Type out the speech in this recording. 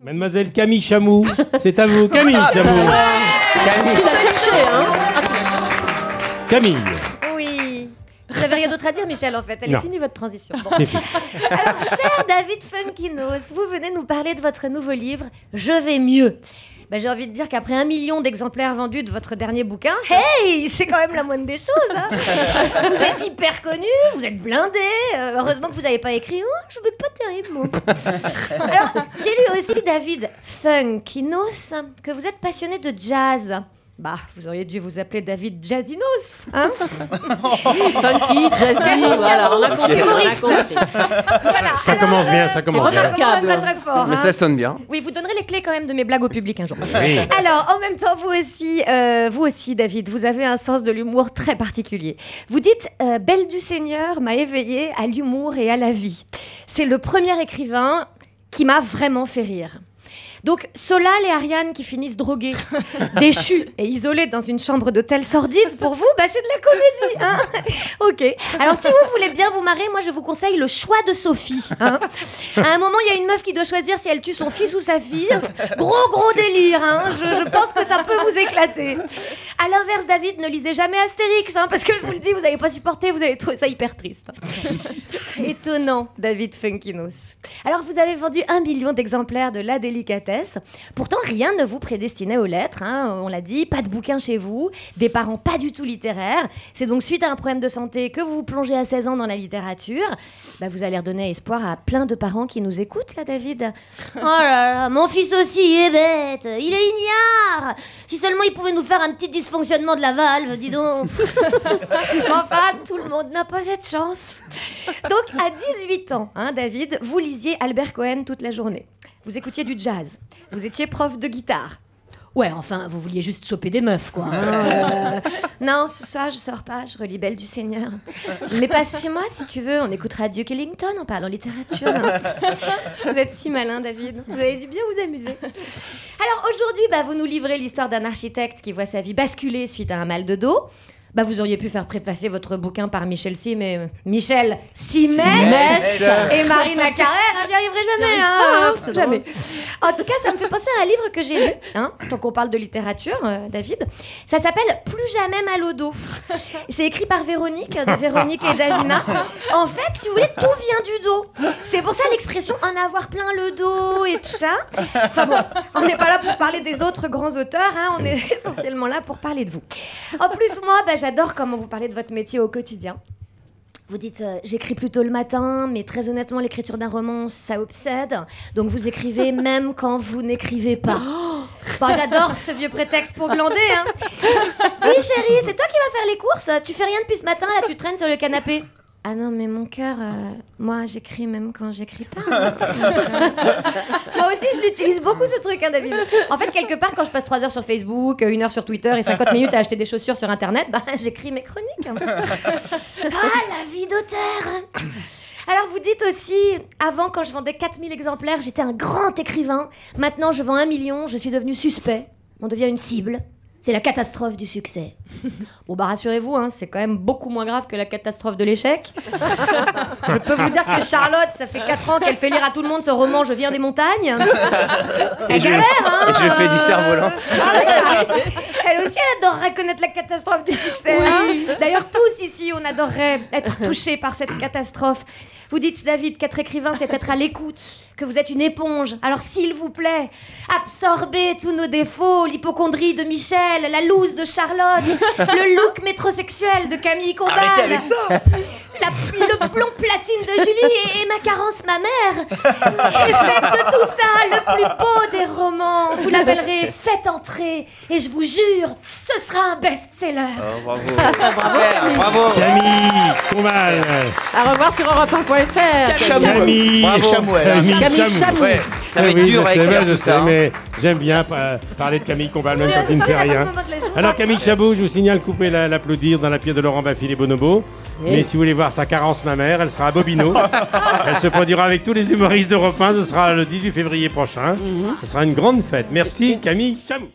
Mademoiselle Camille Chamou, c'est à vous. Camille Chamou. Camille. Tu l'as cherché, hein? Camille. Oui. Vous n'avez rien d'autre à dire, Michel, en fait. Elle est finie, votre transition. Bon. C'est fini. Alors, cher David Funkinos, vous venez nous parler de votre nouveau livre « Je vais mieux ». J'ai envie de dire qu'après 1 million d'exemplaires vendus de votre dernier bouquin, hey, c'est quand même la moindre des choses. Hein. Vous êtes hyper connu, vous êtes blindé. Heureusement que vous n'avez pas écrit « je vais pas terrible, moi ». Alors, j'ai lu aussi, David Funkinos, que vous êtes passionné de jazz. Vous auriez dû vous appeler David Jazzinos, hein? Funky, jazzy, voilà, on a compris, humoriste. Voilà. Ça commence bien, ça commence bien. Ça commence très très fort. Mais ça sonne bien. Oui, vous donnerez les clés quand même de mes blagues au public un jour. Oui. Alors, en même temps, vous aussi, David, vous avez un sens de l'humour très particulier. Vous dites « Belle du Seigneur m'a éveillée à l'humour et à la vie ». C'est le premier écrivain qui m'a vraiment fait rire. Donc, Solal et Ariane qui finissent drogués, déchus et isolés dans une chambre d'hôtel sordide, pour vous, c'est de la comédie. Hein. Ok. Alors, si vous voulez bien vous marrer, moi, je vous conseille Le choix de Sophie. Hein. À un moment, il y a une meuf qui doit choisir si elle tue son fils ou sa fille. Gros délire. Hein. Je pense que ça peut vous éclater. À l'inverse, David, ne lisez jamais Astérix, hein, parce que je vous le dis, vous n'allez pas supporter, vous allez trouver ça hyper triste. Étonnant, David Funkinos. Alors, vous avez vendu 1 million d'exemplaires de La Délicatesse. Pourtant, rien ne vous prédestinait aux lettres, hein, on l'a dit, pas de bouquin chez vous, des parents pas du tout littéraires. C'est donc suite à un problème de santé que vous vous plongez à 16 ans dans la littérature. Vous allez redonner espoir à plein de parents qui nous écoutent, là, David. Oh là là, mon fils aussi, il est bête, il est ignare. Si seulement il pouvait nous faire un petit dysfonctionnement de la valve, dis donc. Enfin, tout le monde n'a pas cette chance. Donc, à 18 ans, hein, David, vous lisiez Albert Cohen toute la journée. Vous écoutiez du jazz. Vous étiez prof de guitare. Ouais, enfin, vous vouliez juste choper des meufs, quoi. Non, ce soir, je sors pas, je relis Belle du Seigneur. Mais passe chez moi, si tu veux, on écoutera Duke Ellington en parlant littérature. Vous êtes si malin, David. Vous avez dû bien vous amuser. Alors, aujourd'hui, vous nous livrez l'histoire d'un architecte qui voit sa vie basculer suite à un mal de dos. Vous auriez pu faire préfacer votre bouquin par Michel Simès et Marina Carrère. J'y arriverai jamais. Jamais. En tout cas, ça me fait penser à un livre que j'ai lu, hein, tant qu'on parle de littérature, David. Ça s'appelle Plus jamais mal au dos. C'est écrit par Véronique, de Véronique et Davina. En fait, si vous voulez, tout vient du dos. C'est pour ça l'expression en avoir plein le dos et tout ça. Enfin bon, on n'est pas là pour parler des autres grands auteurs, hein, on est essentiellement là pour parler de vous. En plus, moi, j'adore comment vous parlez de votre métier au quotidien. Vous dites j'écris plutôt le matin, mais très honnêtement, l'écriture d'un roman, ça obsède. Donc vous écrivez même quand vous n'écrivez pas. J'adore ce vieux prétexte pour glander. Hein. Dis chérie, c'est toi qui vas faire les courses? Tu fais rien depuis ce matin, là tu traînes sur le canapé. Ah non, mais mon cœur, moi j'écris même quand j'écris pas. Moi aussi je l'utilise beaucoup ce truc, hein, David. En fait, quelque part, quand je passe 3 heures sur Facebook, 1 heure sur Twitter et 50 minutes à acheter des chaussures sur Internet, j'écris mes chroniques. Hein. La vie d'auteur. Alors vous dites aussi, avant quand je vendais 4000 exemplaires, j'étais un grand écrivain. Maintenant je vends 1 million, je suis devenu suspect. On devient une cible. C'est la catastrophe du succès. Bon, rassurez-vous, hein, c'est quand même beaucoup moins grave que la catastrophe de l'échec. Je peux vous dire que Charlotte, ça fait 4 ans qu'elle fait lire à tout le monde ce roman « Je viens des montagnes ». Elle galère, hein. Et je fais du cerf-volant. Elle aussi, elle adorerait connaître la catastrophe du succès. Oui. Hein. D'ailleurs, tous ici, on adorerait être touchés par cette catastrophe. Vous dites, David, qu'être écrivain, c'est être à l'écoute, que vous êtes une éponge. Alors, s'il vous plaît, absorbez tous nos défauts, l'hypocondrie de Michel, la loose de Charlotte, le look métrosexuel de Camille Combal. Arrêtez avec ça. Le plomb platine de Julie et ma carence ma mère. Et faites de tout ça le plus beau des romans. Vous l'appellerez Faites entrer et je vous jure, ce sera un best-seller. Oh, bravo. Super, bravo. Camille Combal. À revoir sur europe1.fr. Camille Chamou. Ouais, ça va être dur à écrire tout ça. Mais j'aime bien parler de Camille Combal, même quand il ne fait rien. Alors Camille Chamou, je vous signale, vous pouvez l'applaudir dans la pièce de Laurent Baffy, Les Bonobos. Oui. Mais si vous voulez voir sa carence ma mère, elle sera à Bobino. Elle se produira avec tous les humoristes d'Europe 1. Ce sera le 18 février prochain. Ce sera une grande fête. Merci Camille Chamou.